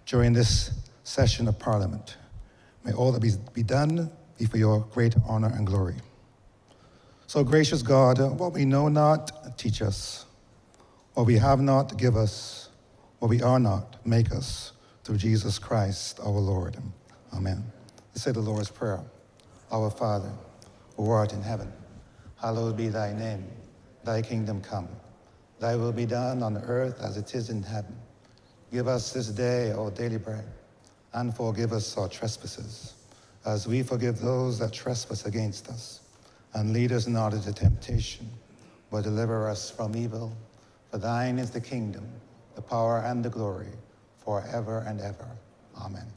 during this session of Parliament. May all that be done be for your great honor and glory. So gracious God, what we know not, teach us. What we have not, give us. What we are not, make us. Through Jesus Christ our Lord. Amen. Let's say the Lord's Prayer. Our Father, who art in heaven, hallowed be thy name. Thy kingdom come. Thy will be done on earth as it is in heaven. Give us this day our daily bread, and forgive us our trespasses, as we forgive those that trespass against us. And lead us not into temptation, but deliver us from evil. For thine is the kingdom, the power, and the glory, forever and ever. Amen.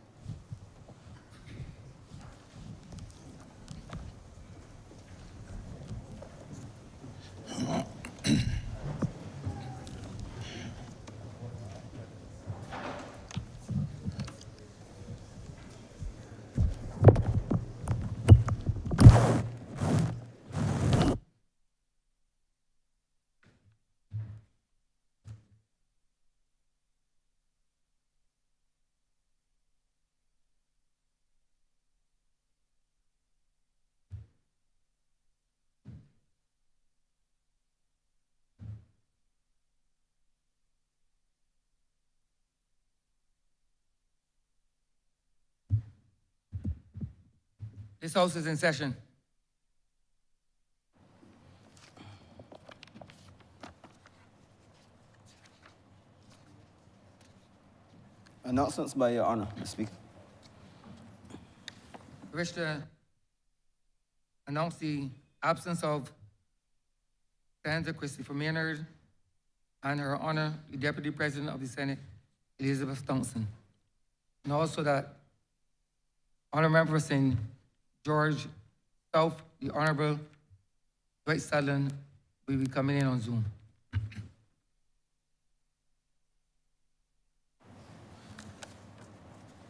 This House is in session. Announcements by Your Honor, the Speaker. I wish to announce the absence of Senator Christopher Maynard and Her Honor, the Deputy President of the Senate, Elizabeth Thompson. And also that Honourable Member for St. George South, the Honourable Dwight Sutherland, will be coming in on Zoom.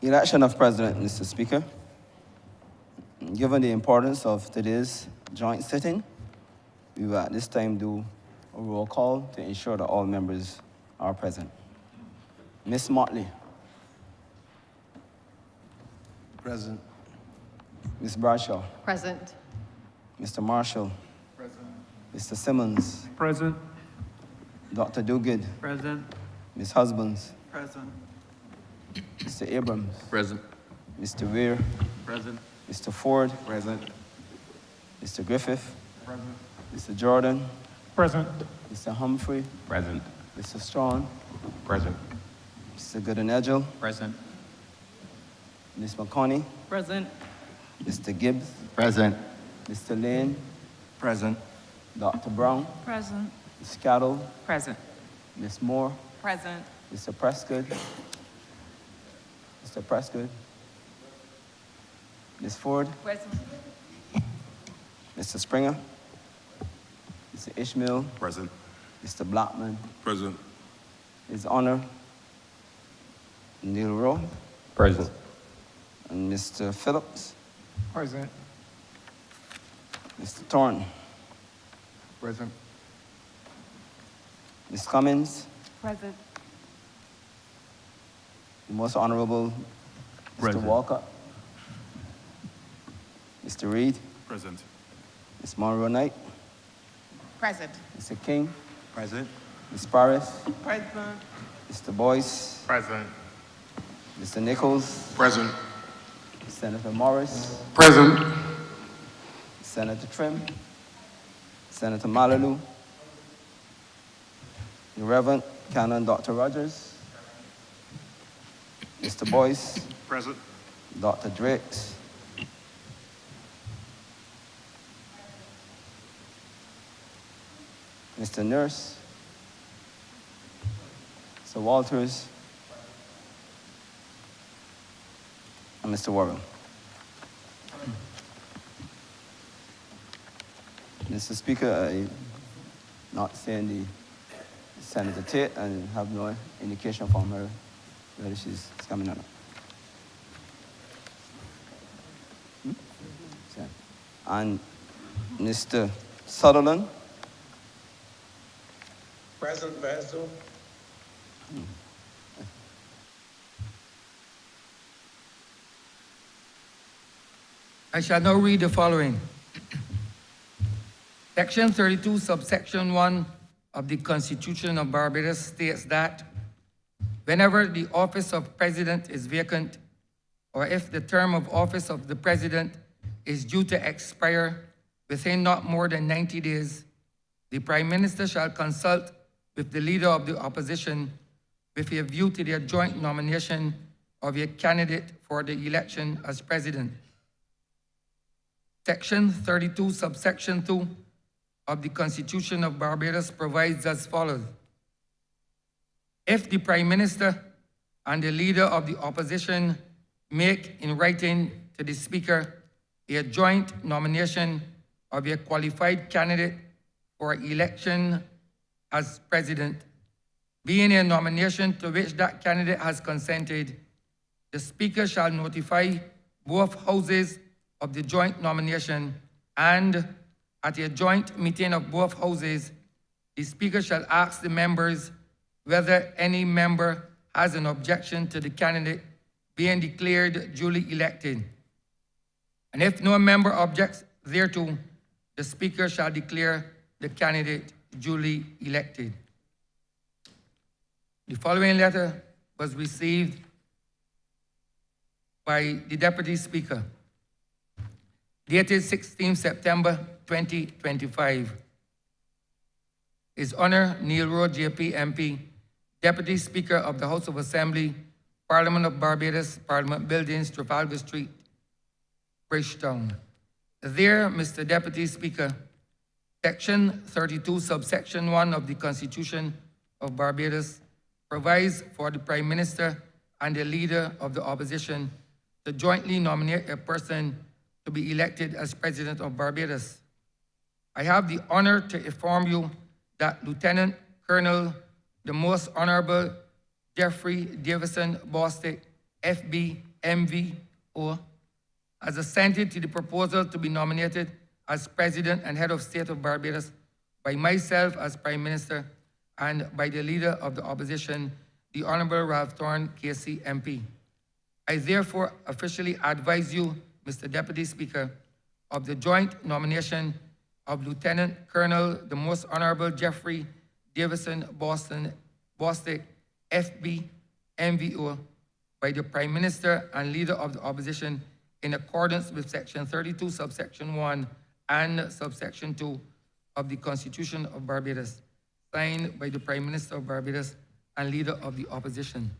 Election of President, Mr. Speaker. Given the importance of today's joint sitting, we will at this time do a roll call to ensure that all members are present. Ms. Motley. Present. Ms. Bradshaw. Present. Mr. Marshall. Present. Mr. Simmons. Present. Dr. Duguid. Present. Ms. Husbands. Present. Mr. Abrams. Present. Mr. Weir. Present. Mr. Ford. Present. Mr. Griffith. Present. Mr. Jordan. Present. Mr. Humphrey. Present. Mr. Strawn. Present. Mr. Goodenedgel. Present. Ms. McConney. Present. Mr. Gibbs. Present. Mr. Lane. Present. Dr. Brown. Present. Ms. Cattle. Present. Ms. Moore. Present. Mr. Prescott. Mr. Prescott. Ms. Ford. Present. Mr. Springer. Mr. Ishmael. Present. Mr. Blackman. Present. His Honor Neil Rowe. Present. And Mr. Phillips. Present. Mr. Thorne. Present. Ms. Cummins. Present. The Most Honorable Mr. Present. Walker. Mr. Reed. Present. Ms. Monroe Knight. Present. Mr. King. Present. Ms. Paris. Present. Mr. Boyce. Present. Mr. Nichols. Present. Senator Morris. Present. Senator Trim. Senator Malalu. The Reverend Canon Dr. Rogers. Mr. Boyce. Present. Dr. Drakes. Mr. Nurse. Mr. Walters. And Mr. Warren. Mr. Speaker, I not seeing the Senator Tate and have no indication from her whether she's coming or not. And Mr. Sutherland. Present, Basil. I shall now read the following. Section 32, subsection 1 of the Constitution of Barbados states that whenever the office of president is vacant, or if the term of office of the president is due to expire within not more than 90 days, the Prime Minister shall consult with the Leader of the Opposition with a view to their joint nomination of a candidate for the election as president. Section 32, subsection 2 of the Constitution of Barbados provides as follows. If the Prime Minister and the Leader of the Opposition make in writing to the Speaker a joint nomination of a qualified candidate for election as president, being a nomination to which that candidate has consented, the Speaker shall notify both houses of the joint nomination, and at a joint meeting of both houses, the Speaker shall ask the members whether any member has an objection to the candidate being declared duly elected. And if no member objects thereto, the Speaker shall declare the candidate duly elected. The following letter was received by the Deputy Speaker, dated 16 September 2025. His Honor Neil Rowe, JP MP, Deputy Speaker of the House of Assembly, Parliament of Barbados, Parliament Buildings, Trafalgar Street, Bridgetown. There, Mr. Deputy Speaker, Section 32, subsection 1 of the Constitution of Barbados provides for the Prime Minister and the Leader of the Opposition to jointly nominate a person to be elected as President of Barbados. I have the honor to inform you that Lieutenant Colonel, the Most Honourable Jeffrey Davison Bostic, FB, MVO, has assented to the proposal to be nominated as President and Head of State of Barbados by myself as Prime Minister and by the Leader of the Opposition, the Honourable Ralph Thorne, KC MP. I therefore officially advise you, Mr. Deputy Speaker, of the joint nomination of Lieutenant Colonel, the Most Honourable Jeffrey Davison Bostic, FB, MVO, by the Prime Minister and Leader of the Opposition in accordance with Section 32, subsection 1 and subsection 2 of the Constitution of Barbados, signed by the Prime Minister of Barbados and Leader of the Opposition.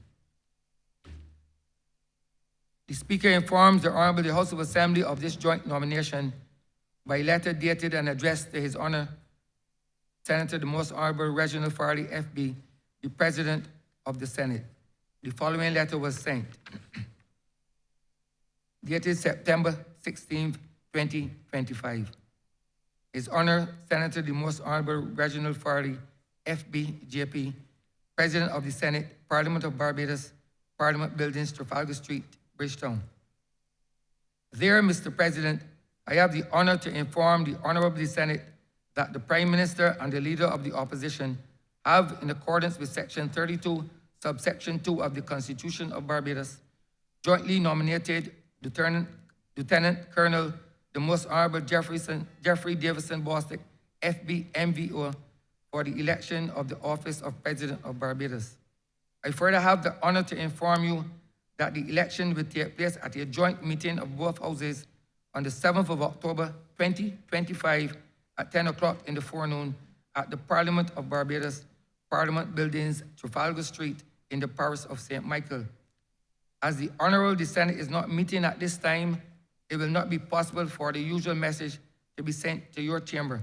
The Speaker informs the Honourable the House of Assembly of this joint nomination by letter dated and addressed to His Honour Senator the Most Honourable Reginald Farley, FB, the President of the Senate. The following letter was sent. Dated September 16, 2025. His Honour Senator the Most Honourable Reginald Farley, FB, JP, President of the Senate, Parliament of Barbados, Parliament Buildings, Trafalgar Street, Bridgetown. There, Mr. President, I have the honor to inform the Honourable Senate that the Prime Minister and the Leader of the Opposition have, in accordance with Section 32, subsection 2 of the Constitution of Barbados, jointly nominated Lieutenant Colonel, the Most Honourable Jeffrey Davison Bostic, FB, MVO, for the election of the office of President of Barbados. I further have the honor to inform you that the election will take place at a joint meeting of both houses on the 7th of October, 2025 at 10 o'clock in the forenoon at the Parliament of Barbados, Parliament Buildings, Trafalgar Street in the parish of St. Michael. As the Honourable the Senate is not meeting at this time, it will not be possible for the usual message to be sent to your chamber.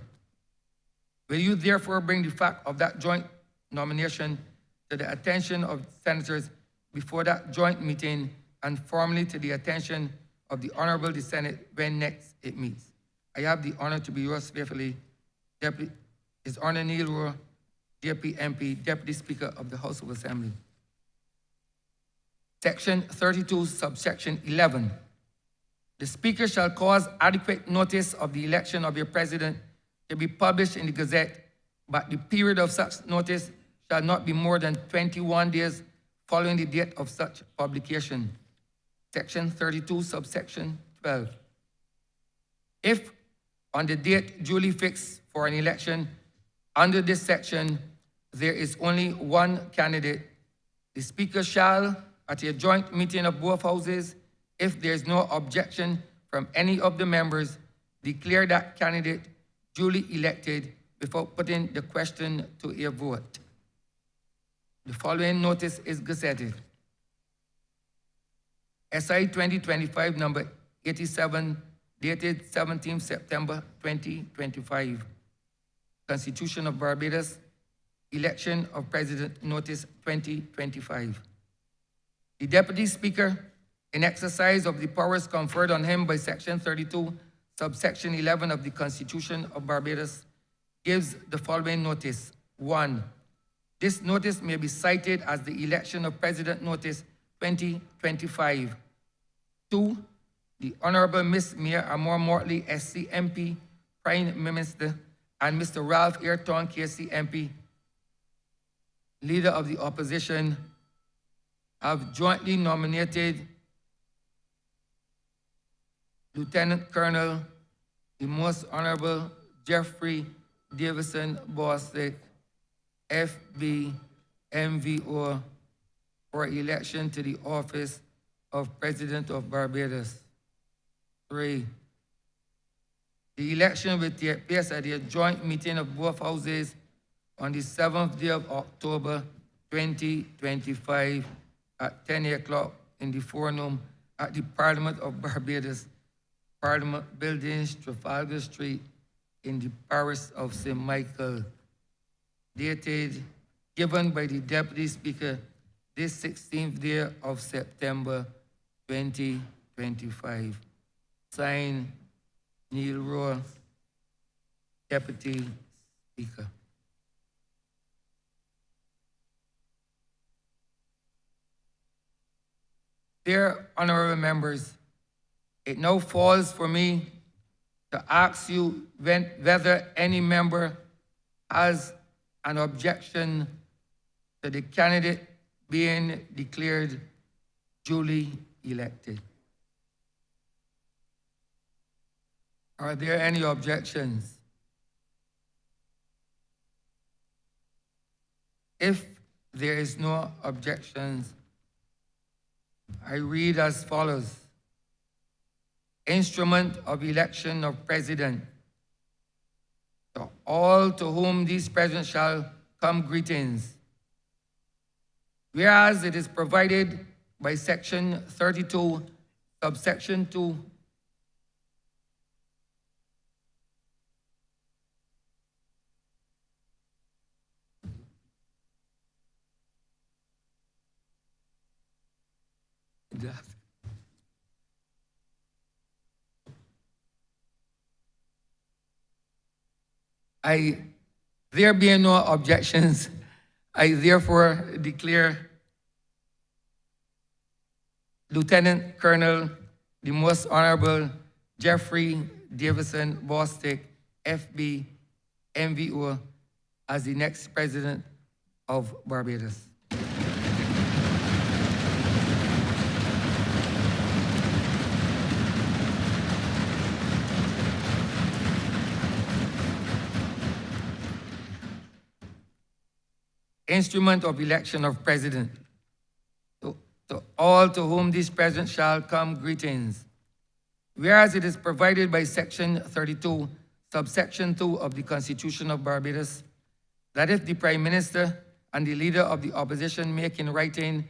Will you therefore bring the fact of that joint nomination to the attention of senators before that joint meeting and formally to the attention of the Honourable the Senate when next it meets? I have the honor to be yours faithfully, His Honour Neil Rowe, JP MP, Deputy Speaker of the House of Assembly. Section 32, subsection 11. The Speaker shall cause adequate notice of the election of your President to be published in the Gazette, but the period of such notice shall not be more than 21 days following the date of such publication. Section 32, subsection 12. If on the date duly fixed for an election under this section, there is only one candidate, the Speaker shall, at a joint meeting of both houses, if there is no objection from any of the members, declare that candidate duly elected without putting the question to a vote. The following notice is gazetted. SI 2025 number 87, dated 17 September 2025. Constitution of Barbados, election of President notice 2025. The Deputy Speaker, in exercise of the powers conferred on him by Section 32, subsection 11 of the Constitution of Barbados, gives the following notice. 1. This notice may be cited as the election of President notice 2025. 2. The Honourable Miss Mia Amor Mortley, SC MP, Prime Minister, and Mr. Ralph Ayrton, KC MP, Leader of the Opposition, have jointly nominated Lieutenant Colonel, the Most Honorable Jeffrey Davison Bostic, FB, MVO, for election to the office of President of Barbados. 3. The election will take place at a joint meeting of both houses on the 7th day of October 2025 at 10 o'clock in the forenoon at the Parliament of Barbados, Parliament Buildings, Trafalgar Street, in the parish of St. Michael. Dated, given by the Deputy Speaker this 16th day of September 2025. Signed, Neil Rowe, Deputy Speaker. Dear honorable members, it now falls for me to ask you whether any member has an objection to the candidate being declared duly elected. Are there any objections? If there is no objections, I read as follows. Instrument of election of president. To all to whom these presents shall come greetings. Whereas it is provided by Section 32, subsection 2, there being no objections, I therefore declare Lieutenant Colonel, the Most Honorable Jeffrey Davison Bostic, FB, MVO, as the next President of Barbados. Instrument of election of president. To all to whom this present shall come greetings. Whereas it is provided by Section 32, subsection 2 of the Constitution of Barbados, that if the Prime Minister and the Leader of the Opposition make in writing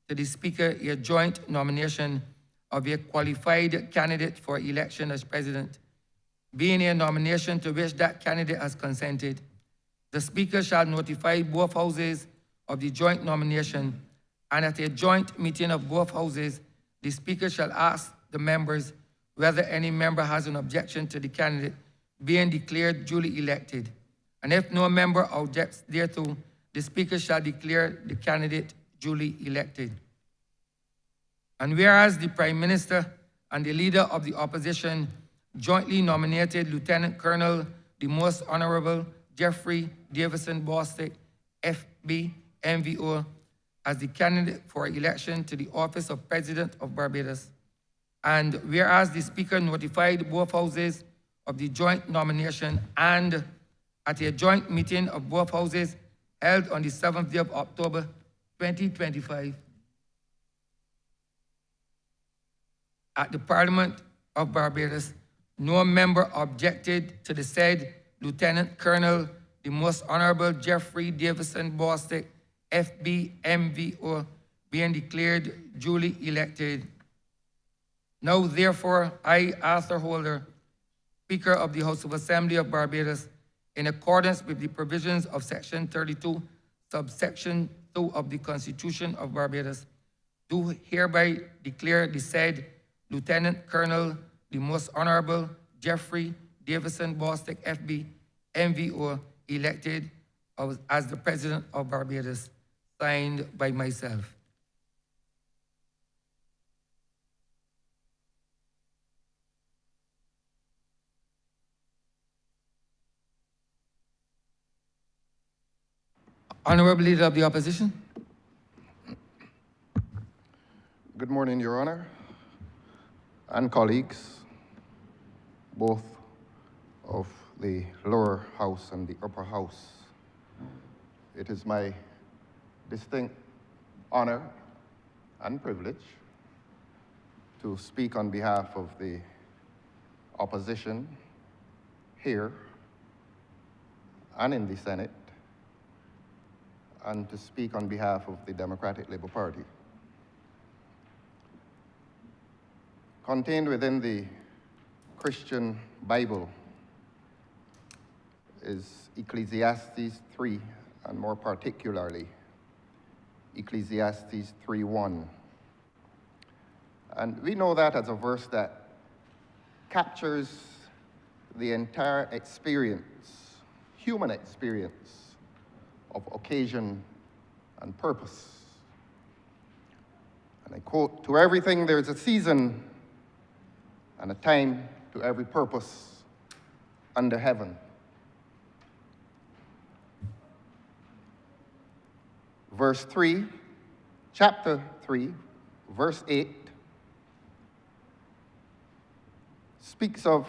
to the Speaker a joint nomination of a qualified candidate for election as President, being a nomination to which that candidate has consented, the Speaker shall notify both houses of the joint nomination, and at a joint meeting of both houses, the Speaker shall ask the members whether any member has an objection to the candidate being declared duly elected. And if no member objects thereto, the Speaker shall declare the candidate duly elected. And whereas the Prime Minister and the Leader of the Opposition jointly nominated Lieutenant Colonel, the Most Honorable Jeffrey Davison Bostic, FB, MVO, as the candidate for election to the office of President of Barbados. And whereas the Speaker notified both houses of the joint nomination and at a joint meeting of both houses held on the 7th day of October 2025 at the Parliament of Barbados, no member objected to the said Lieutenant Colonel, the Most Honourable Jeffrey Davison Bostic, FB MVO, being declared duly elected. Now, therefore, I, Arthur Holder, Speaker of the House of Assembly of Barbados, in accordance with the provisions of Section 32, subsection 2 of the Constitution of Barbados, do hereby declare the said Lieutenant Colonel, the Most Honourable Jeffrey Davison Bostic, FB, MVO, elected as the President of Barbados, signed by myself. Honourable Leader of the Opposition. Good morning, Your Honor, and colleagues, both of the lower house and the upper house. It is my distinct honor and privilege to speak on behalf of the opposition here and in the Senate, and to speak on behalf of the Democratic Labour Party. Contained within the Christian Bible is Ecclesiastes 3, and more particularly, Ecclesiastes 3:1. And we know that as a verse that captures the entire experience, human experience, of occasion and purpose. And I quote, "To everything there is a season and a time to every purpose under heaven." Verse 3, chapter 3, verse 8, speaks of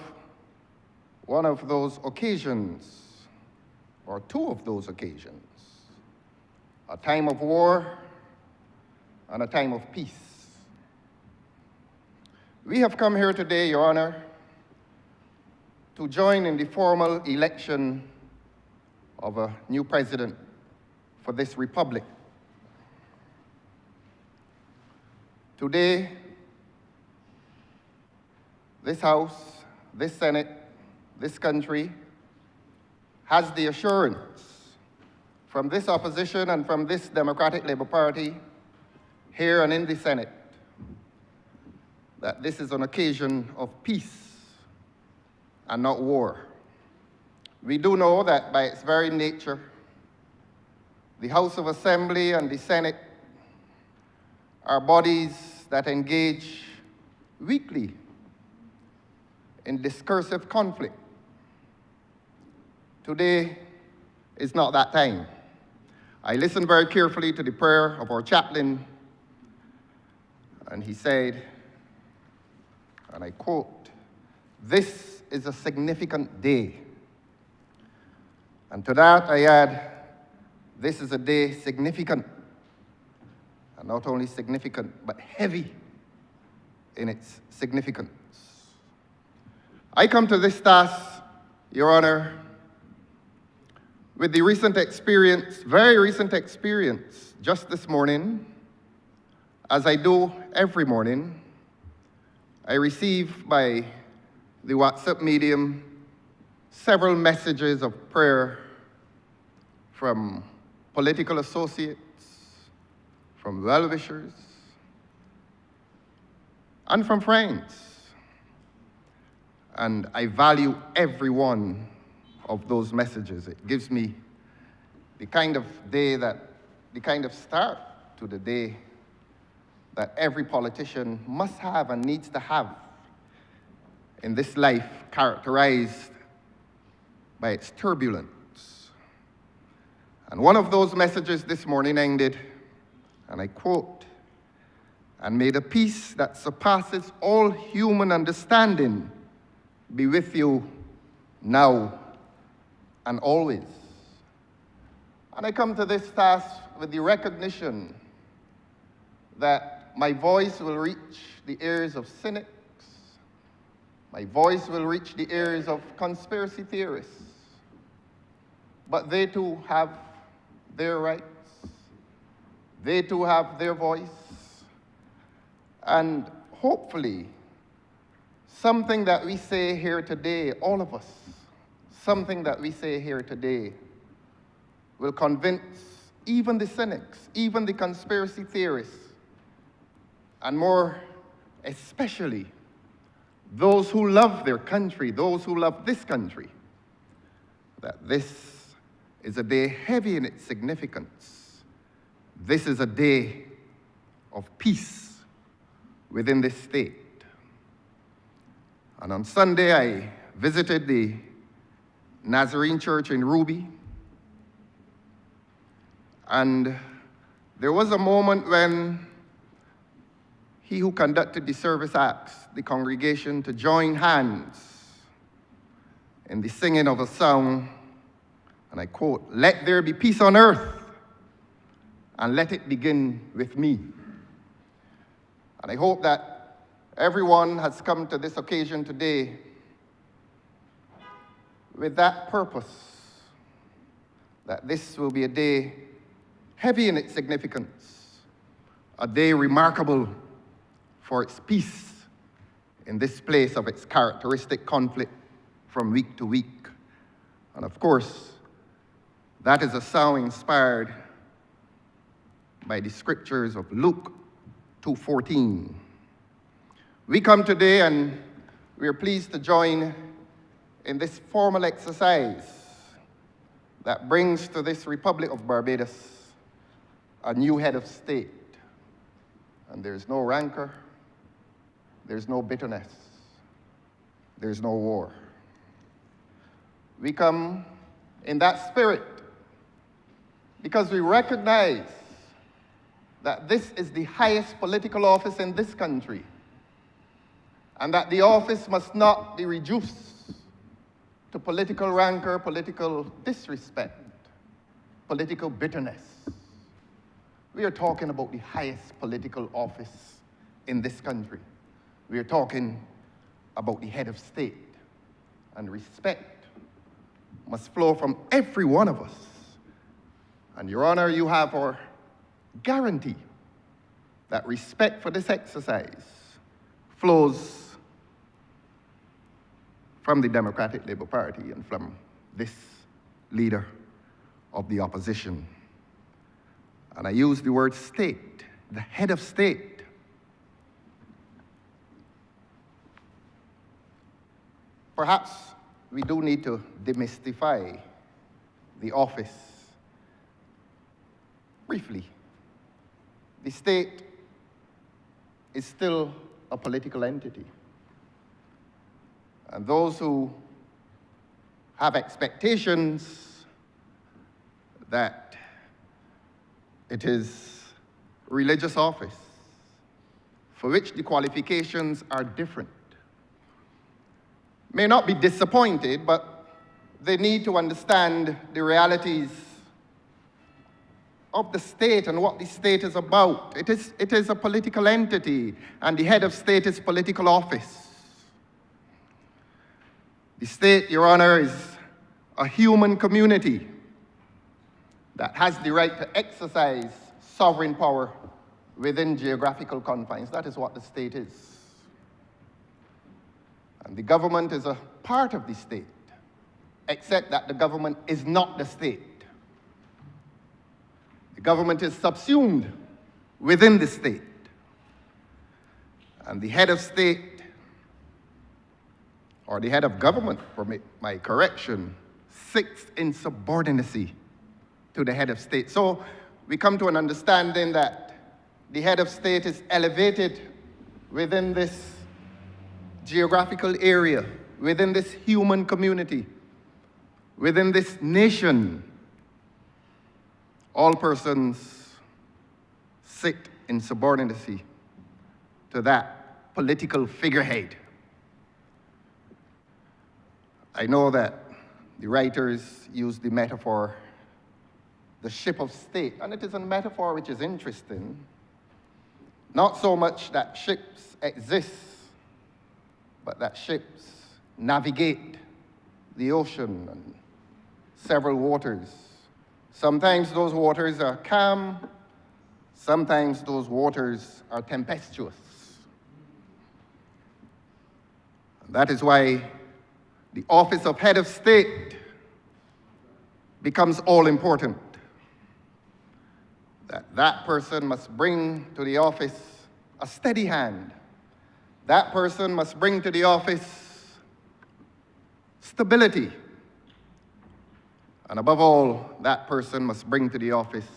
one of those occasions, or two of those occasions, a time of war and a time of peace. We have come here today, Your Honor, to join in the formal election of a new president for this republic. Today, this House, this Senate, this country has the assurance from this opposition and from this Democratic Labour Party here and in the Senate that this is an occasion of peace and not war. We do know that by its very nature, the House of Assembly and the Senate are bodies that engage weekly in discursive conflict. Today is not that time. I listened very carefully to the prayer of our chaplain, and he said, and I quote, "This is a significant day." And to that I add, this is a day significant, and not only significant, but heavy in its significance. I come to this task, Your Honor, with the recent experience, very recent experience, just this morning, as I do every morning, I receive by the WhatsApp medium several messages of prayer from political associates, from well-wishers, and from friends. And I value every one of those messages. It gives me the kind of start to the day that every politician must have and needs to have in this life characterized by its turbulence. And one of those messages this morning ended, and I quote, "And may the peace that surpasses all human understanding be with you now and always. And I come to this task with the recognition that my voice will reach the ears of cynics, my voice will reach the ears of conspiracy theorists, but they too have their rights, they too have their voice, and hopefully something that we say here today, all of us, something that we say here today will convince even the cynics, even the conspiracy theorists, and more especially those who love their country, those who love this country, that this is a day heavy in its significance. This is a day of peace within this state. And on Sunday, I visited the Nazarene Church in Ruby, and there was a moment when he who conducted the service asked the congregation to join hands in the singing of a song, and I quote, "Let there be peace on earth, and let it begin with me." And I hope that everyone has come to this occasion today with that purpose, that this will be a day heavy in its significance, a day remarkable for its peace in this place of its characteristic conflict from week to week. And of course, that is a song inspired by the scriptures of Luke 2:14. We come today and we are pleased to join in this formal exercise that brings to this Republic of Barbados a new head of state. And there's no rancor, there's no bitterness, there's no war. We come in that spirit because we recognize that this is the highest political office in this country, and that the office must not be reduced to political rancor, political disrespect, political bitterness. We are talking about the highest political office in this country. We are talking about the head of state, and respect must flow from every one of us. And Your Honor, you have our guarantee that respect for this exercise flows from the Democratic Labour Party and from this leader of the opposition. And I use the word state, the head of state. Perhaps we do need to demystify the office briefly. The state is still a political entity. And those who have expectations that it is religious office, for which the qualifications are different, may not be disappointed, but they need to understand the realities of the state and what the state is about. It is a political entity, and the head of state is political office. The state, Your Honor, is a human community that has the right to exercise sovereign power within geographical confines. That is what the state is. And the government is a part of the state, except that the government is not the state. The government is subsumed within the state. And the head of state, or the head of government, permit my correction, sits in subordinacy to the head of state. So we come to an understanding that the head of state is elevated within this geographical area, within this human community, within this nation. All persons sit in subordinacy to that political figurehead. I know that the writers use the metaphor, the ship of state, and it is a metaphor which is interesting. Not so much that ships exist, but that ships navigate the ocean and several waters. Sometimes those waters are calm, sometimes those waters are tempestuous. And that is why the office of head of state becomes all important. That person must bring to the office a steady hand. That person must bring to the office stability. And above all, that person must bring to the office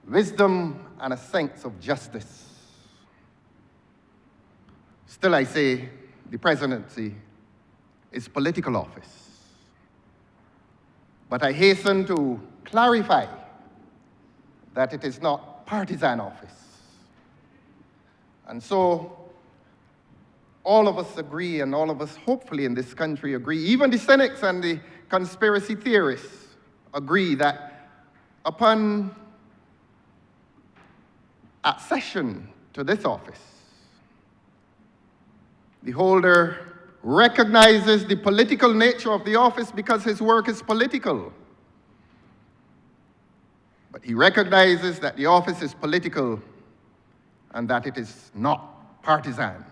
wisdom and a sense of justice. Still, I say the presidency is political office. But I hasten to clarify that it is not partisan office. And so, all of us agree, and all of us hopefully in this country agree, even the cynics and the conspiracy theorists agree that upon accession to this office, the holder recognizes the political nature of the office because his work is political. But he recognizes that the office is political and that it is not partisan.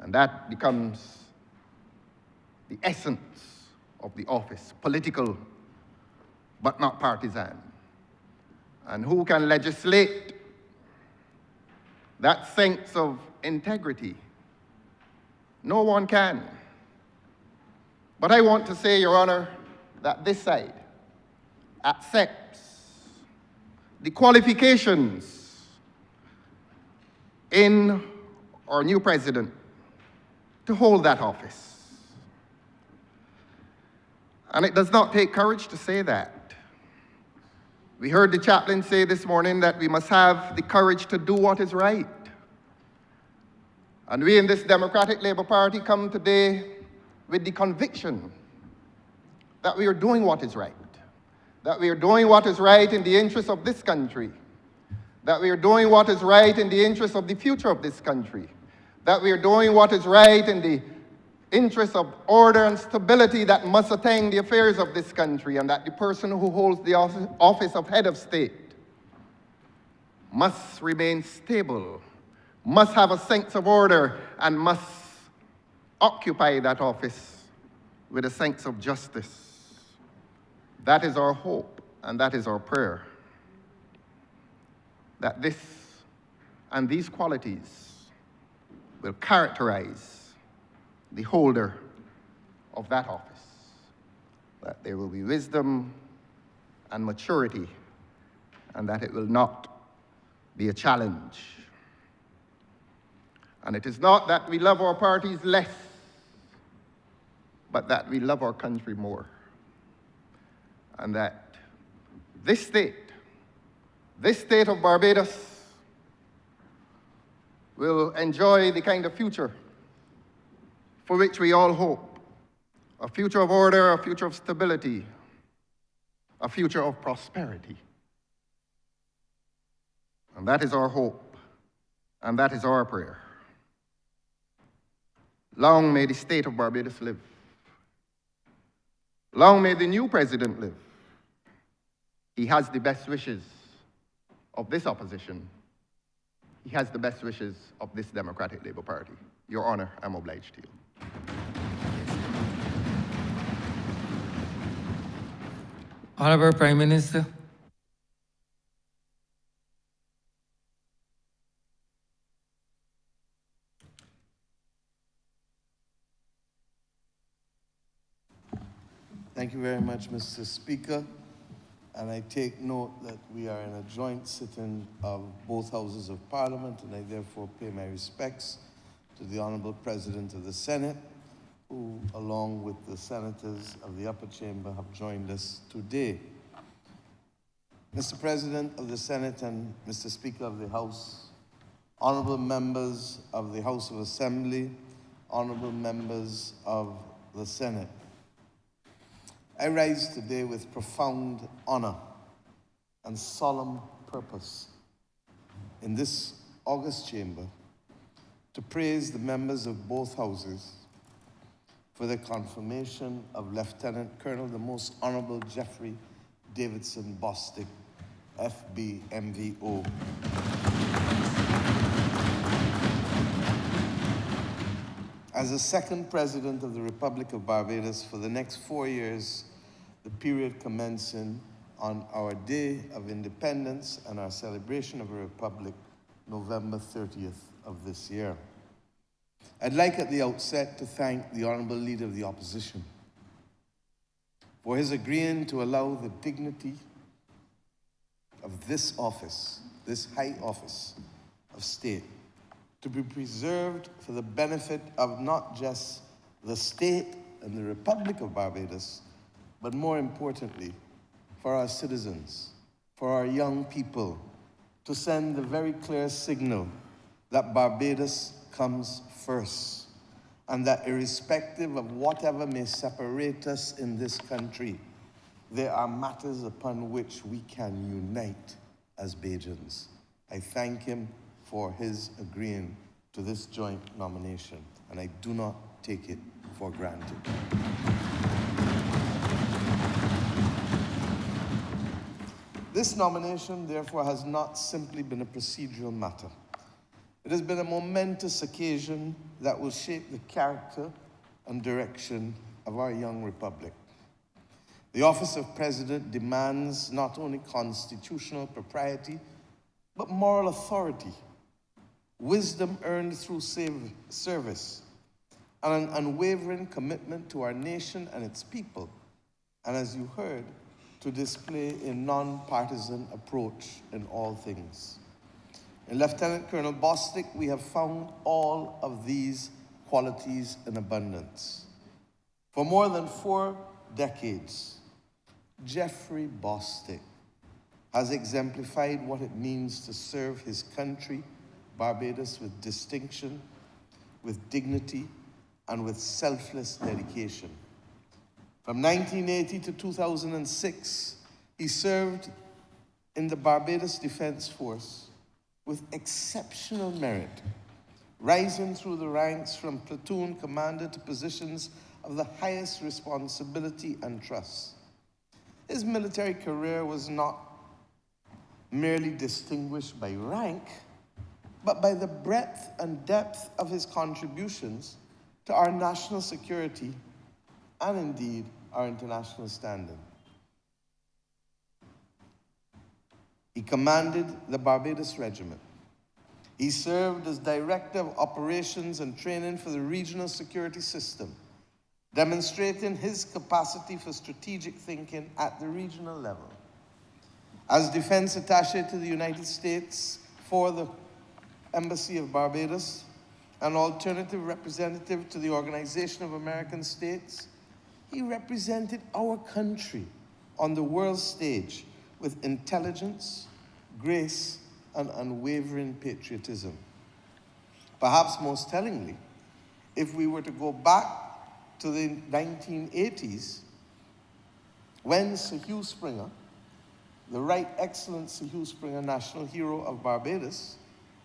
And that becomes the essence of the office, political but not partisan. And who can legislate that sense of integrity? No one can. But I want to say, Your Honor, that this side accepts the qualifications in our new president to hold that office. And it does not take courage to say that. We heard the chaplain say this morning that we must have the courage to do what is right. And we in this Democratic Labour Party come today with the conviction that we are doing what is right, that we are doing what is right in the interest of this country, that we are doing what is right in the interest of the future of this country, that we are doing what is right in the interest of order and stability that must attain the affairs of this country, and that the person who holds the office of head of state must remain stable, must have a sense of order, and must occupy that office with a sense of justice. That is our hope, and that is our prayer, that this and these qualities will characterize the holder of that office, that there will be wisdom and maturity, and that it will not be a challenge. And it is not that we love our parties less, but that we love our country more. And that this state of Barbados, will enjoy the kind of future for which we all hope. A future of order, a future of stability, a future of prosperity. And that is our hope, and that is our prayer. Long may the state of Barbados live. Long may the new president live. He has the best wishes of this opposition. He has the best wishes of this Democratic Labour Party. Your Honor, I'm obliged to you. Honourable Prime Minister. Thank you very much, Mr. Speaker. And I take note that we are in a joint sitting of both houses of Parliament, and I therefore pay my respects to the Honourable President of the Senate, who, along with the senators of the upper chamber, have joined us today. Mr. President of the Senate and Mr. Speaker of the House, honourable members of the House of Assembly, honourable members of the Senate. I rise today with profound honor and solemn purpose in this august chamber to praise the members of both houses for the confirmation of Lieutenant Colonel the Most Honourable Jeffrey Davidson Bostic, FBMVO. As the second President of the Republic of Barbados for the next 4 years, the period commencing on our Day of Independence and our celebration of a Republic, November 30th of this year. I'd like at the outset to thank the Honourable Leader of the Opposition for his agreeing to allow the dignity of this office, this high office of state, to be preserved for the benefit of not just the state and the Republic of Barbados, but more importantly, for our citizens, for our young people, to send the very clear signal that Barbados comes first, and that irrespective of whatever may separate us in this country, there are matters upon which we can unite as Bajans. I thank him for his agreeing to this joint nomination, and I do not take it for granted. This nomination, therefore, has not simply been a procedural matter. It has been a momentous occasion that will shape the character and direction of our young republic. The office of President demands not only constitutional propriety, but moral authority, wisdom earned through service, and an unwavering commitment to our nation and its people, and as you heard, to display a non-partisan approach in all things. In Lieutenant Colonel Bostic, we have found all of these qualities in abundance. For more than 4 decades, Jeffrey Bostic has exemplified what it means to serve his country, Barbados, with distinction, with dignity, and with selfless dedication. From 1980 to 2006, he served in the Barbados Defense Force with exceptional merit, rising through the ranks from platoon commander to positions of the highest responsibility and trust. His military career was not merely distinguished by rank, but by the breadth and depth of his contributions to our national security and indeed our international standing. He commanded the Barbados Regiment. He served as Director of Operations and Training for the Regional Security System, demonstrating his capacity for strategic thinking at the regional level. As Defense Attaché to the United States for the Embassy of Barbados, an alternative representative to the Organization of American States, he represented our country on the world stage with intelligence, grace, and unwavering patriotism. Perhaps most tellingly, if we were to go back to the 1980s, when Sir Hugh Springer, the Right Excellent Sir Hugh Springer, National Hero of Barbados,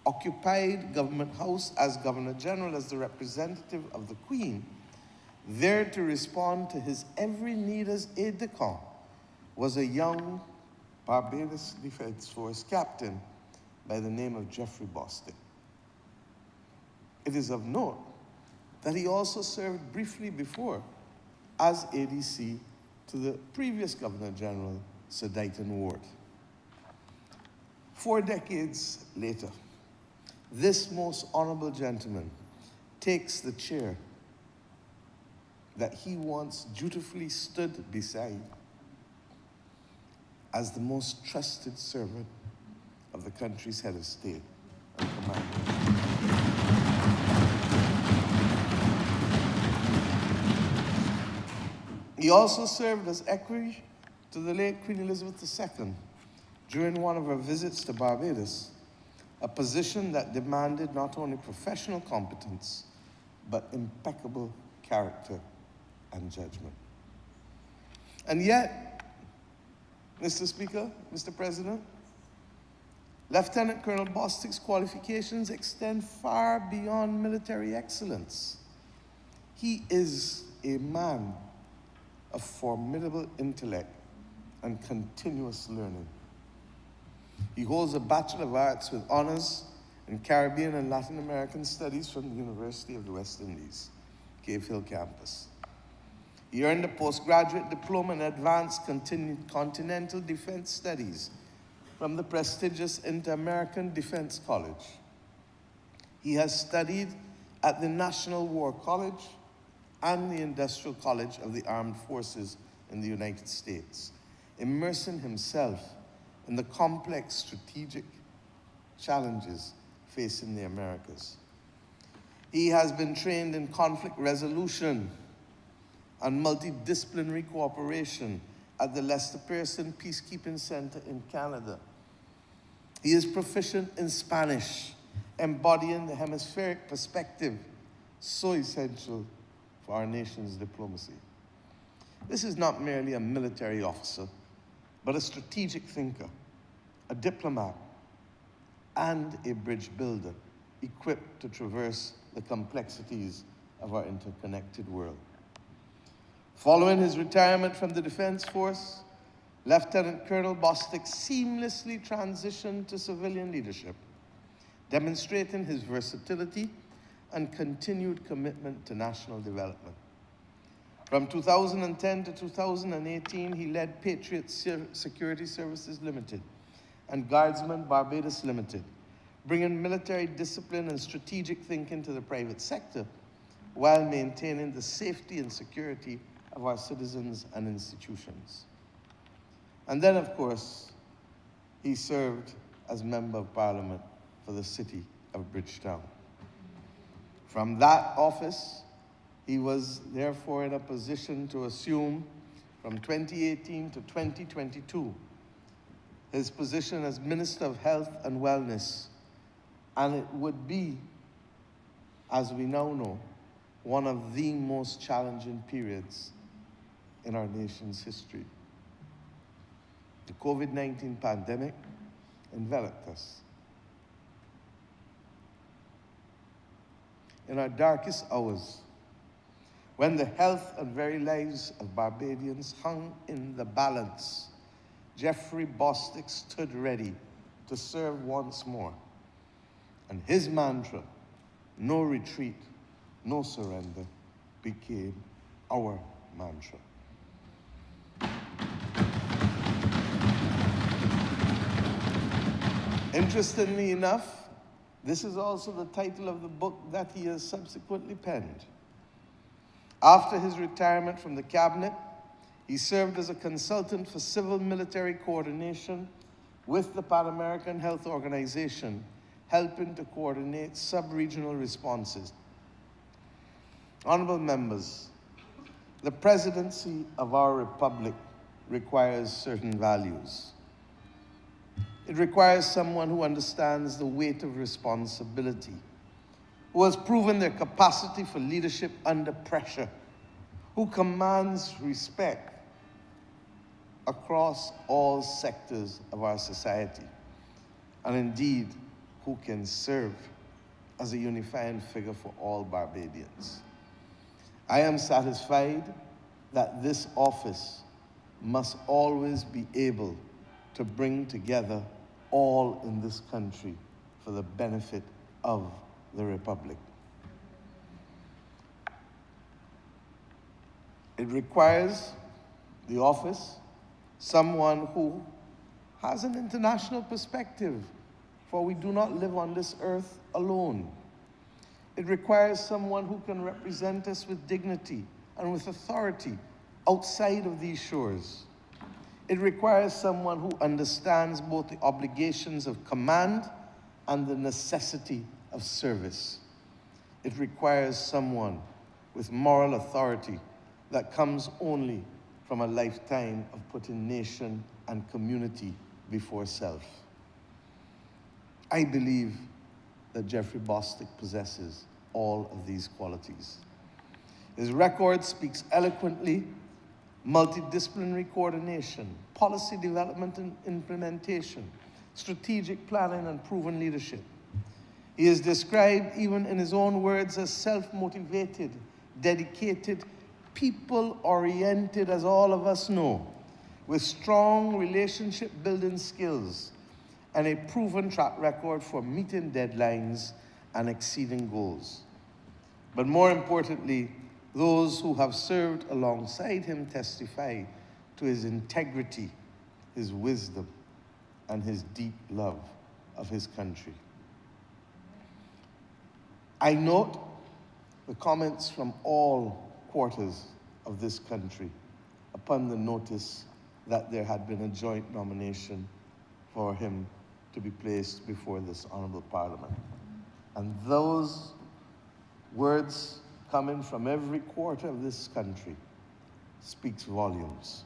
occupied Government House as Governor General, as the representative of the Queen, there to respond to his every need as aide-de-camp was a young Barbados Defense Force captain by the name of Jeffrey Bostic. It is of note that he also served briefly before as ADC to the previous Governor General, Sir Dighton Ward. 4 decades later, this most honorable gentleman takes the chair that he once dutifully stood beside as the most trusted servant of the country's head of state and commander. He also served as equerry to the late Queen Elizabeth II during one of her visits to Barbados, a position that demanded not only professional competence, but impeccable character and judgment. And yet, Mr. Speaker, Mr. President, Lieutenant Colonel Bostic's qualifications extend far beyond military excellence. He is a man of formidable intellect and continuous learning. He holds a Bachelor of Arts with honors in Caribbean and Latin American Studies from the University of the West Indies, Cave Hill campus. He earned a postgraduate diploma in Advanced Continental Defense Studies from the prestigious Inter-American Defense College. He has studied at the National War College and the Industrial College of the Armed Forces in the United States, immersing himself in the complex strategic challenges facing the Americas. He has been trained in conflict resolution and multidisciplinary cooperation at the Lester Pearson Peacekeeping Center in Canada. He is proficient in Spanish, embodying the hemispheric perspective so essential for our nation's diplomacy. This is not merely a military officer, but a strategic thinker, a diplomat, and a bridge builder equipped to traverse the complexities of our interconnected world. Following his retirement from the Defense Force, Lieutenant Colonel Bostic seamlessly transitioned to civilian leadership, demonstrating his versatility and continued commitment to national development. From 2010 to 2018, he led Patriot Security Services Limited and Guardsmen Barbados Limited, bringing military discipline and strategic thinking to the private sector while maintaining the safety and security of our citizens and institutions. And then, of course, he served as Member of Parliament for the city of Bridgetown. From that office, he was therefore in a position to assume, from 2018 to 2022, his position as Minister of Health and Wellness, and it would be, as we now know, one of the most challenging periods in our nation's history. The COVID-19 pandemic enveloped us. In our darkest hours, when the health and very lives of Barbadians hung in the balance, Jeffrey Bostic stood ready to serve once more. And his mantra, no retreat, no surrender, became our mantra. Interestingly enough, this is also the title of the book that he has subsequently penned. After his retirement from the cabinet, he served as a consultant for civil-military coordination with the Pan American Health Organization, helping to coordinate sub-regional responses. Honorable members, the presidency of our republic requires certain values. It requires someone who understands the weight of responsibility, who has proven their capacity for leadership under pressure, who commands respect across all sectors of our society, and indeed, who can serve as a unifying figure for all Barbadians. I am satisfied that this office must always be able to bring together all in this country for the benefit of the Republic. It requires the office someone who has an international perspective, for we do not live on this earth alone. It requires someone who can represent us with dignity and with authority outside of these shores. It requires someone who understands both the obligations of command and the necessity of service. It requires someone with moral authority that comes only from a lifetime of putting nation and community before self. I believe that Jeffrey Bostic possesses all of these qualities. His record speaks eloquently: multidisciplinary coordination, policy development and implementation, strategic planning, and proven leadership. He is described, even in his own words, as self-motivated, dedicated, people-oriented, as all of us know, with strong relationship-building skills and a proven track record for meeting deadlines and exceeding goals. But more importantly, those who have served alongside him testify to his integrity, his wisdom, and his deep love of his country. I note the comments from all quarters of this country upon the notice that there had been a joint nomination for him to be placed before this Honourable Parliament. And those words coming from every quarter of this country speaks volumes.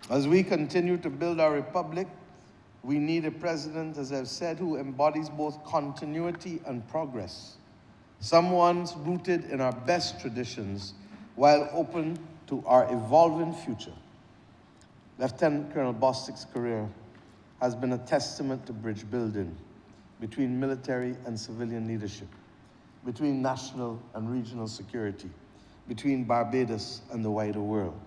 As we continue to build our republic, we need a president, as I've said, who embodies both continuity and progress. Someone rooted in our best traditions while open to our evolving future. Lieutenant Colonel Bostic's career has been a testament to bridge building between military and civilian leadership, between national and regional security, between Barbados and the wider world,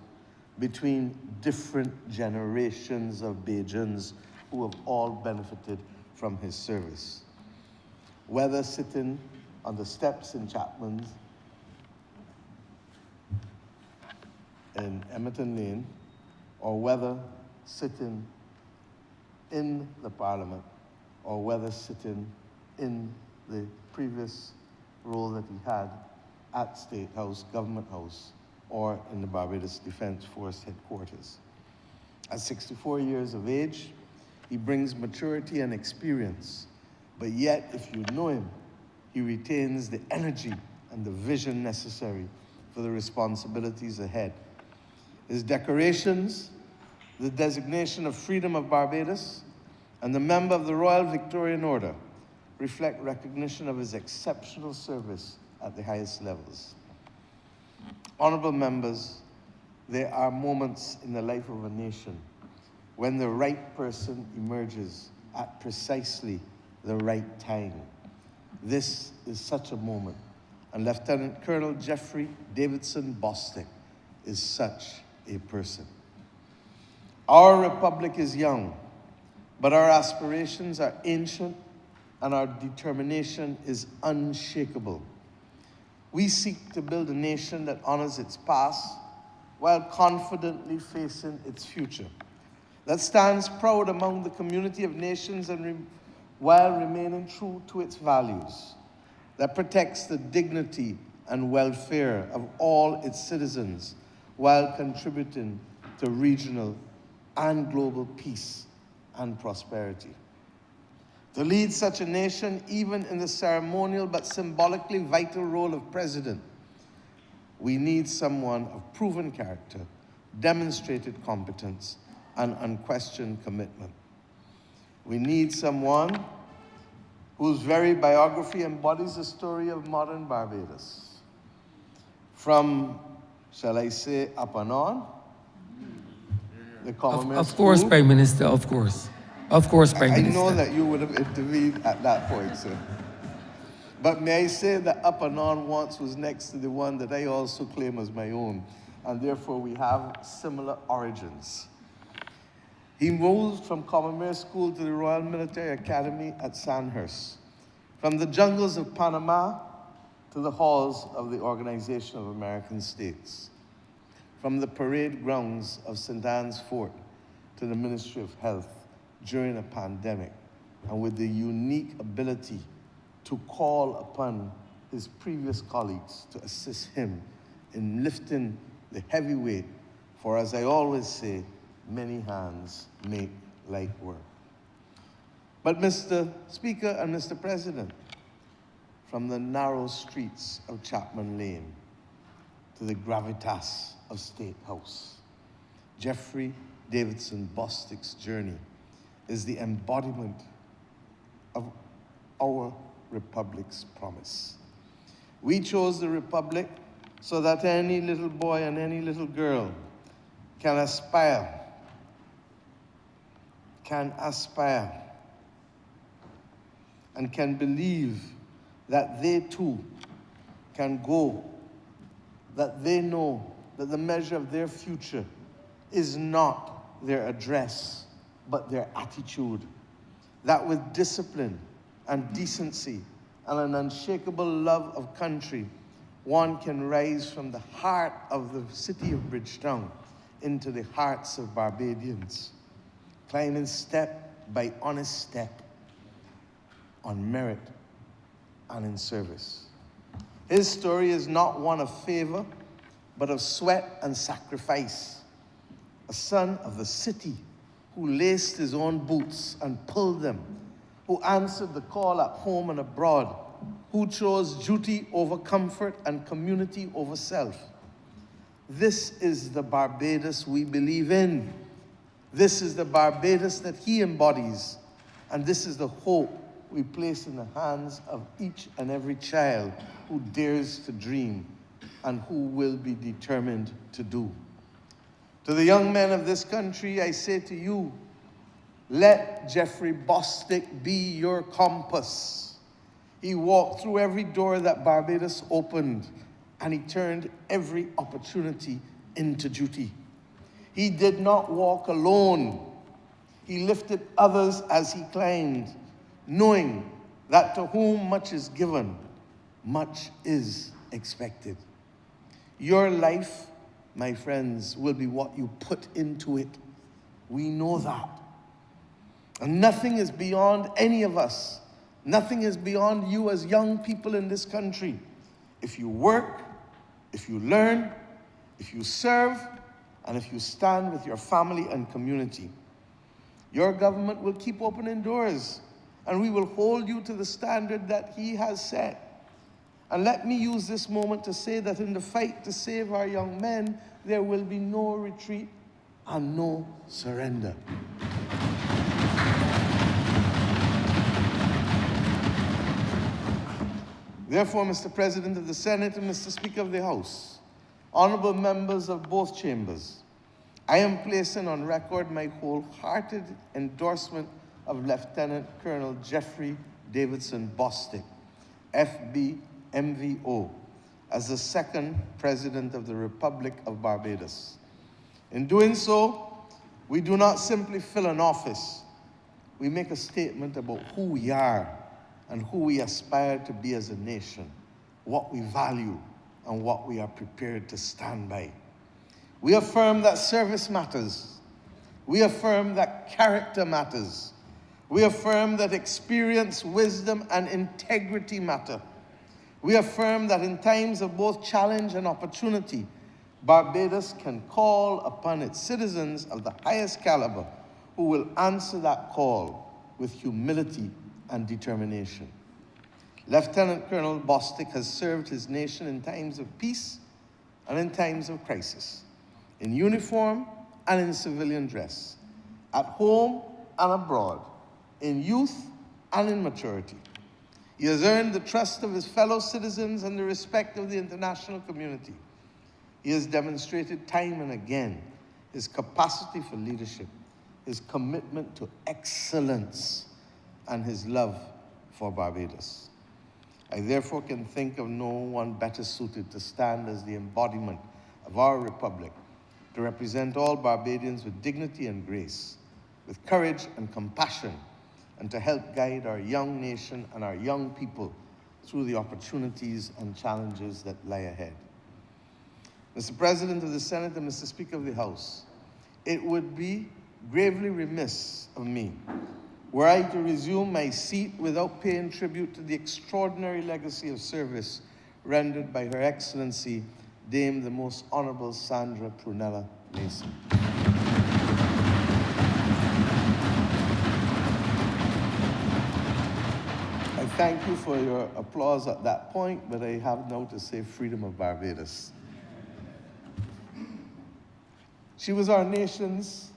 between different generations of Bajans who have all benefited from his service. Whether sitting on the steps in Chapman's in Emerton Lane, or whether sitting in the Parliament, or whether sitting in the previous role that he had at State House, Government House, or in the Barbados Defence Force headquarters. At 64 years of age, he brings maturity and experience, but yet, if you know him, he retains the energy and the vision necessary for the responsibilities ahead. His decorations, the designation of Freedom of Barbados, and the member of the Royal Victorian Order reflect recognition of his exceptional service at the highest levels. Honourable members, there are moments in the life of a nation when the right person emerges at precisely the right time. This is such a moment, and Lieutenant Colonel Jeffrey Davidson Bostic is such a person. Our republic is young, but our aspirations are ancient and our determination is unshakable. We seek to build a nation that honors its past while confidently facing its future, that stands proud among the community of nations and while remaining true to its values, that protects the dignity and welfare of all its citizens while contributing to regional and global peace and prosperity. To lead such a nation, even in the ceremonial but symbolically vital role of president, we need someone of proven character, demonstrated competence, and unquestioned commitment. We need someone whose very biography embodies the story of modern Barbados. From, shall I say, up and on, the Commonwealth Of course, School. Prime Minister, of course. Of course, Prime I Minister. know that you would have intervened at that point, sir. But may I say that up and on once was next to the one that I also claim as my own, and therefore we have similar origins. He moved from Commonwealth School to the Royal Military Academy at Sandhurst, from the jungles of Panama to the halls of the Organization of American States, from the parade grounds of St. Anne's Fort to the Ministry of Health during a pandemic, and with the unique ability to call upon his previous colleagues to assist him in lifting the heavy weight, for as I always say, many hands make light work. But Mr. Speaker and Mr. President, from the narrow streets of Chapman Lane to the gravitas of State House, Jeffrey Davidson Bostic's journey is the embodiment of our republic's promise. We chose the republic so that any little boy and any little girl can aspire, and can believe that they too can go, that they know that the measure of their future is not their address, but their attitude. That with discipline and decency and an unshakable love of country, one can rise from the heart of the city of Bridgetown into the hearts of Barbadians, climbing step by honest step on merit and in service. His story is not one of favor, but of sweat and sacrifice. A son of the city who laced his own boots and pulled them, who answered the call at home and abroad, who chose duty over comfort and community over self. This is the Barbados we believe in. This is the Barbados that he embodies. And this is the hope we place in the hands of each and every child who dares to dream and who will be determined to do. To the young men of this country, I say to you, let Jeffrey Bostic be your compass. He walked through every door that Barbados opened, and he turned every opportunity into duty. He did not walk alone. He lifted others as he climbed, knowing that to whom much is given, much is expected. Your life, my friends, will be what you put into it. We know that. And nothing is beyond any of us. Nothing is beyond you as young people in this country. If you work, if you learn, if you serve, and if you stand with your family and community, your government will keep opening doors, and we will hold you to the standard that he has set. And let me use this moment to say that in the fight to save our young men, there will be no retreat and no surrender. Therefore, Mr. President of the Senate and Mr. Speaker of the House, honorable members of both chambers, I am placing on record my wholehearted endorsement of Lieutenant Colonel Jeffrey Davidson Bostic, FB MVO, as the second President of the Republic of Barbados. In doing so, we do not simply fill an office. We make a statement about who we are and who we aspire to be as a nation, what we value and what we are prepared to stand by. We affirm that service matters. We affirm that character matters. We affirm that experience, wisdom, and integrity matter. We affirm that in times of both challenge and opportunity, Barbados can call upon its citizens of the highest caliber who will answer that call with humility and determination. Lieutenant Colonel Bostic has served his nation in times of peace and in times of crisis, in uniform and in civilian dress, at home and abroad, in youth and in maturity. He has earned the trust of his fellow citizens and the respect of the international community. He has demonstrated time and again his capacity for leadership, his commitment to excellence, and his love for Barbados. I therefore can think of no one better suited to stand as the embodiment of our republic, to represent all Barbadians with dignity and grace, with courage and compassion, and to help guide our young nation and our young people through the opportunities and challenges that lie ahead. Mr. President of the Senate and Mr. Speaker of the House, it would be gravely remiss of me were I to resume my seat without paying tribute to the extraordinary legacy of service rendered by Her Excellency, Dame the Most Honourable Sandra Prunella Mason. I thank you for your applause at that point, but I have now to say freedom of Barbados. She was our nation's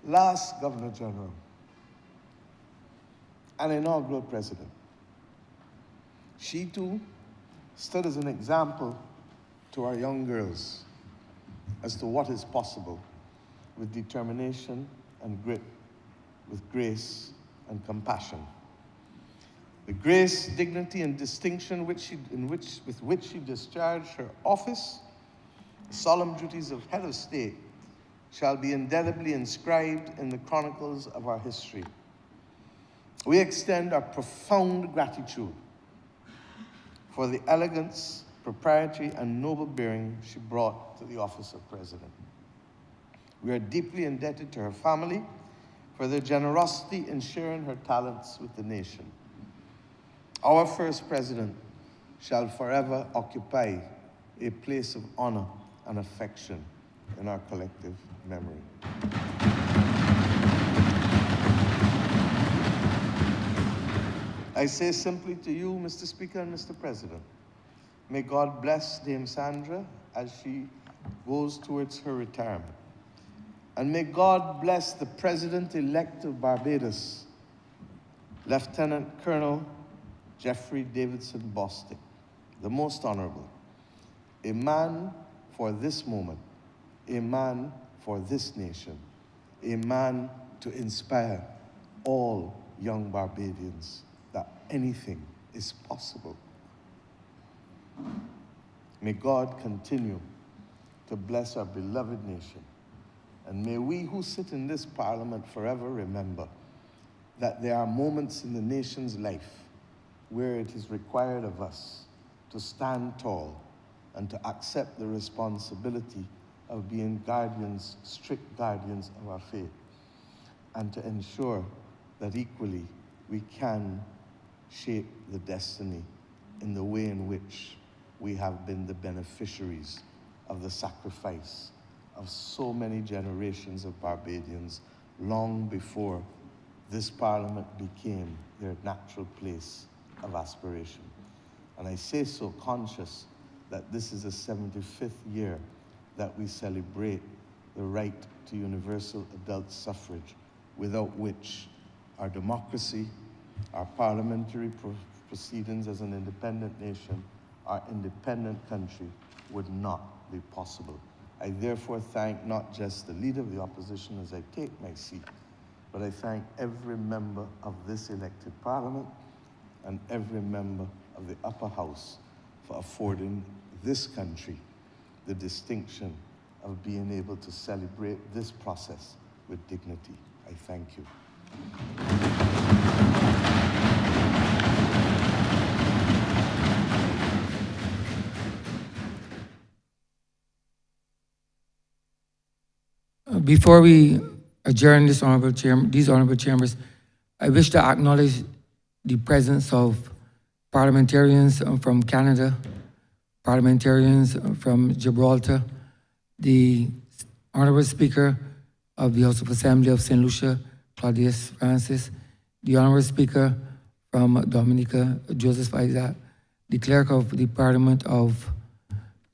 last Governor General, an inaugural president. She too stood as an example to our young girls as to what is possible with determination and grit, with grace and compassion. The grace, dignity, and distinction with which she discharged her office, the solemn duties of head of state, shall be indelibly inscribed in the chronicles of our history. We extend our profound gratitude for the elegance, propriety, and noble bearing she brought to the office of president. We are deeply indebted to her family for their generosity in sharing her talents with the nation. Our first president shall forever occupy a place of honor and affection in our collective memory. I say simply to you, Mr. Speaker and Mr. President, may God bless Dame Sandra as she goes towards her retirement. And may God bless the President-elect of Barbados, Lieutenant Colonel Jeffrey Davidson Bostic, the Most Honourable, a man for this moment, a man for this nation, a man to inspire all young Barbadians that anything is possible. May God continue to bless our beloved nation. And may we who sit in this parliament forever remember that there are moments in the nation's life where it is required of us to stand tall and to accept the responsibility of being guardians, strict guardians of our faith, and to ensure that equally we can shape the destiny in the way in which we have been the beneficiaries of the sacrifice of so many generations of Barbadians long before this parliament became their natural place of aspiration. And I say so conscious that this is the 75th year that we celebrate the right to universal adult suffrage, without which our democracy, our parliamentary proceedings as an independent nation, our independent country would not be possible. I therefore thank not just the Leader of the Opposition as I take my seat, but I thank every member of this elected Parliament and every member of the Upper House for affording this country the distinction of being able to celebrate this process with dignity. I thank you. Before we adjourn these honorable chambers, I wish to acknowledge the presence of parliamentarians from Canada, parliamentarians from Gibraltar, the Honourable Speaker of the House of Assembly of St. Lucia, Claudius Francis, the Honourable Speaker from Dominica, Joseph Isaac, the Clerk of the Parliament of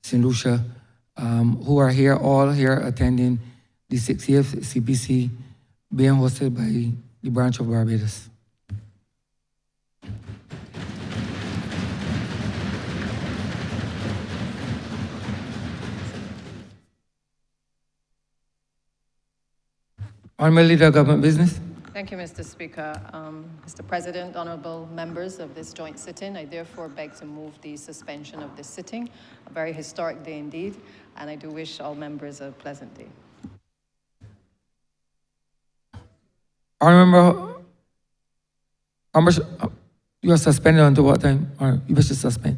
St. Lucia, who are here, all here attending the 60th CPC being hosted by the branch of Barbados. Honourable Leader of Government Business. Thank you, Mr. Speaker. Mr. President, honourable members of this joint sitting, I therefore beg to move the suspension of this sitting, a very historic day indeed, and I do wish all members a pleasant day. Honourable, you are suspended until what time? Or you wish to suspend?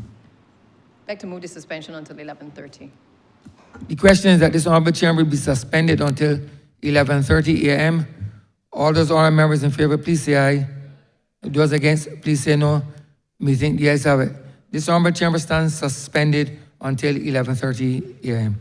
I'd like to move the suspension until 11:30. The question is that this honourable chamber be suspended until 11:30 a.m. All those honourable members in favour, please say aye. Those against, please say no. Meeting the ayes have it. This honourable chamber stands suspended until 11:30 a.m.